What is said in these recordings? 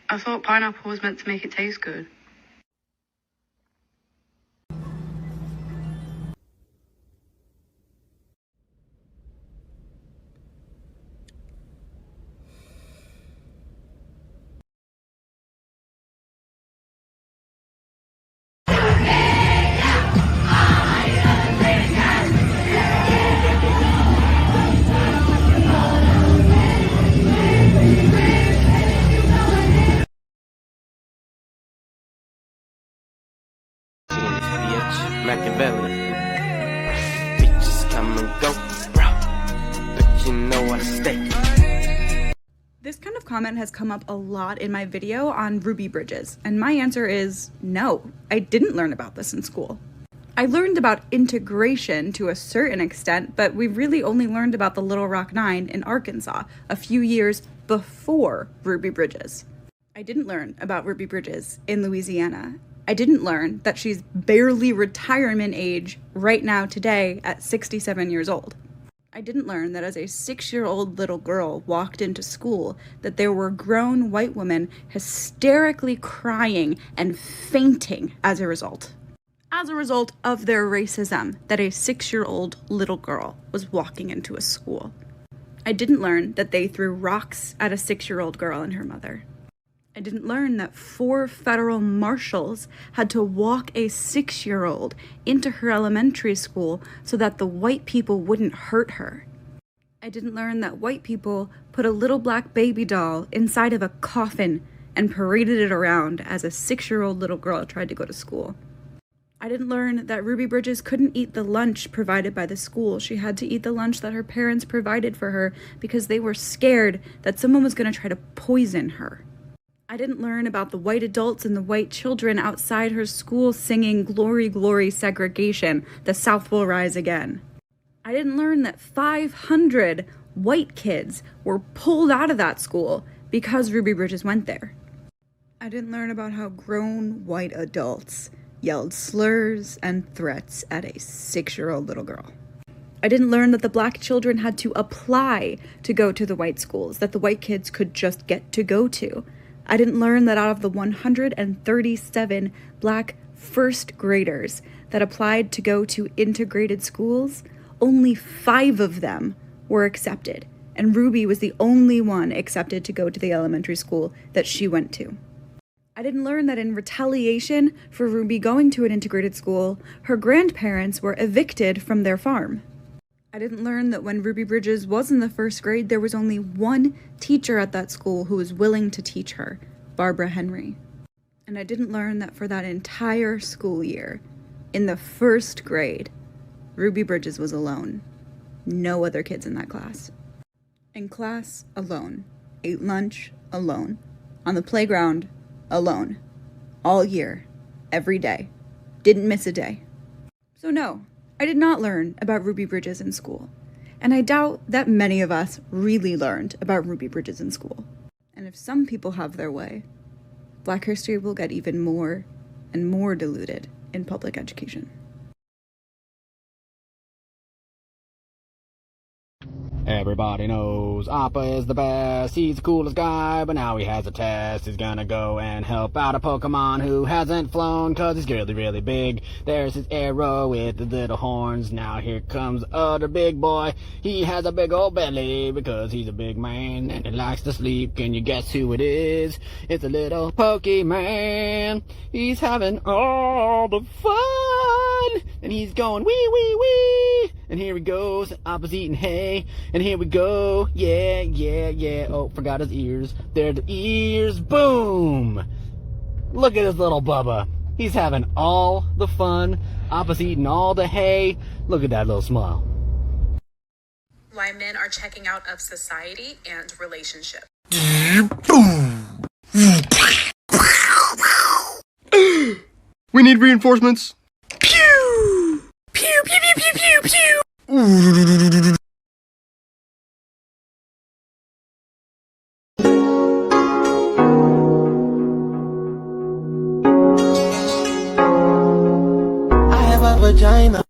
I thought pineapple was meant to make it taste good. Machiavelli. Bitches come and go, bro. But you know I stay. This kind of comment has come up a lot in my video on Ruby Bridges, and my answer is no, I didn't learn about this in school. I learned about integration to a certain extent, but we really only learned about the Little Rock Nine in Arkansas a few years before Ruby Bridges. I didn't learn about Ruby Bridges in Louisiana. I didn't learn that she's barely retirement age right now today at 67 years old. I didn't learn that as a 6-year-old little girl walked into school that there were grown white women hysterically crying and fainting as a result of their racism, that a 6-year-old little girl was walking into a school. I didn't learn that they threw rocks at a 6-year-old girl and her mother. I didn't learn that 4 federal marshals had to walk a 6-year-old into her elementary school so that the white people wouldn't hurt her. I didn't learn that white people put a little black baby doll inside of a coffin and paraded it around as a 6-year-old little girl tried to go to school. I didn't learn that Ruby Bridges couldn't eat the lunch provided by the school. She had to eat the lunch that her parents provided for her because they were scared that someone was going to try to poison her. I didn't learn about the white adults and the white children outside her school singing "Glory, Glory, Segregation, the South will rise again." I didn't learn that 500 white kids were pulled out of that school because Ruby Bridges went there. I didn't learn about how grown white adults yelled slurs and threats at a 6-year-old little girl. I didn't learn that the black children had to apply to go to the white schools that the white kids could just get to go to. I didn't learn that out of the 137 black first graders that applied to go to integrated schools, only 5 of them were accepted, and Ruby was the only one accepted to go to the elementary school that she went to. I didn't learn that in retaliation for Ruby going to an integrated school, her grandparents were evicted from their farm. I didn't learn that when Ruby Bridges was in the 1st grade, there was only one teacher at that school who was willing to teach her, Barbara Henry. And I didn't learn that for that entire school year, in the 1st grade, Ruby Bridges was alone. No other kids in that class. In class, alone. Ate lunch, alone. On the playground, alone. All year, every day. Didn't miss a day. So no, I did not learn about Ruby Bridges in school, and I doubt that many of us really learned about Ruby Bridges in school. And if some people have their way, Black history will get even more and more diluted in public education. Everybody knows Appa is the best, he's the coolest guy, but now he has a test. He's gonna go and help out a Pokemon who hasn't flown, cause he's really, really big. There's his arrow with the little horns. Now here comes other big boy. He has a big old belly because he's a big man and he likes to sleep. Can you guess who it is? It's a little Pokemon. He's having all the fun, and he's going wee wee wee. And here he goes, Appa's eating hay. And here we go, yeah, yeah, yeah. Oh, forgot his ears. There are the ears, boom! Look at this little Bubba. He's having all the fun. Appa's eating all the hay. Look at that little smile. Why men are checking out of society and relationship. We need reinforcements. Pew! Pew, pew, pew, pew, pew, pew! Vagina.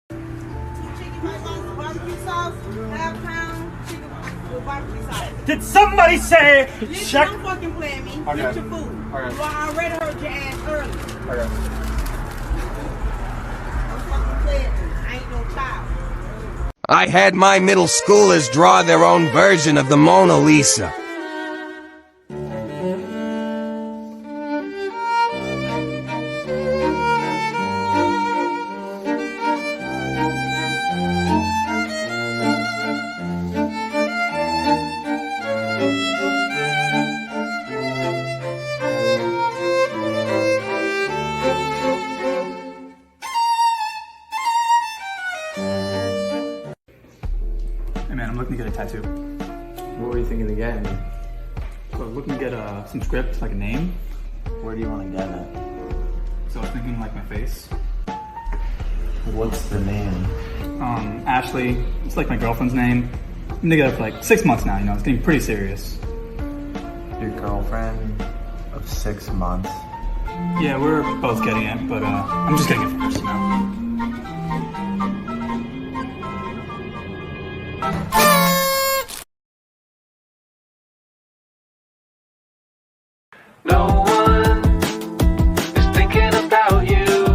Chicken Python, barbecue sauce, half-pound chicken with barbecue sauce. Did somebody say check? Don't fucking play at me. Okay. Get your food. Okay. You already heard your ass earlier. Okay. I'm fucking playing. I ain't no child. I had my middle schoolers draw their own version of the Mona Lisa. Hey man, I'm looking to get a tattoo. What were you thinking of getting? So I was looking to get some script, like a name. Where do you want to get it? So I was thinking like my face. What's the name? Ashley, it's like my girlfriend's name. We've been together for like 6 months now, you know, it's getting pretty serious. Your girlfriend of 6 months? Yeah, we're both getting it, but I'm just getting it first now. No one is thinking about you,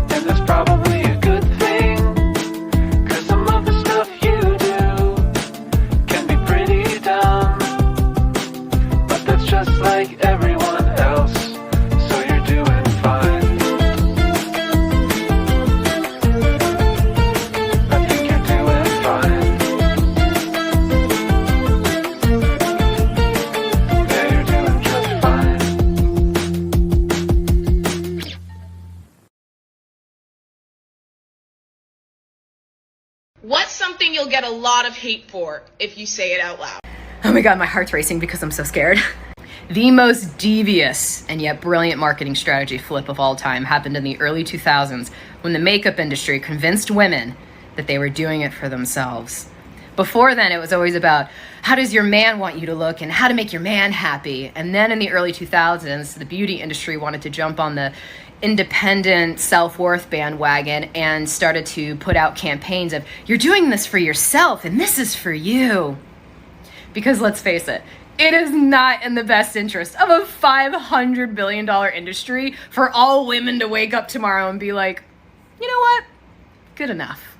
and that's probably a good thing, 'cause some of the stuff you do can be pretty dumb, but that's just like everyone else, so you're doing fine. I think you're doing fine. Yeah, you're doing just fine. What's something you'll get a lot of hate for if you say it out loud? Oh my god, my heart's racing because I'm so scared. The most devious and yet brilliant marketing strategy flip of all time happened in the early 2000s when the makeup industry convinced women that they were doing it for themselves. Before then, it was always about how does your man want you to look and how to make your man happy. And then in the early 2000s, the beauty industry wanted to jump on the independent self-worth bandwagon and started to put out campaigns of you're doing this for yourself and this is for you. Because let's face it, it is not in the best interest of a $500 billion industry for all women to wake up tomorrow and be like, you know what? Good enough.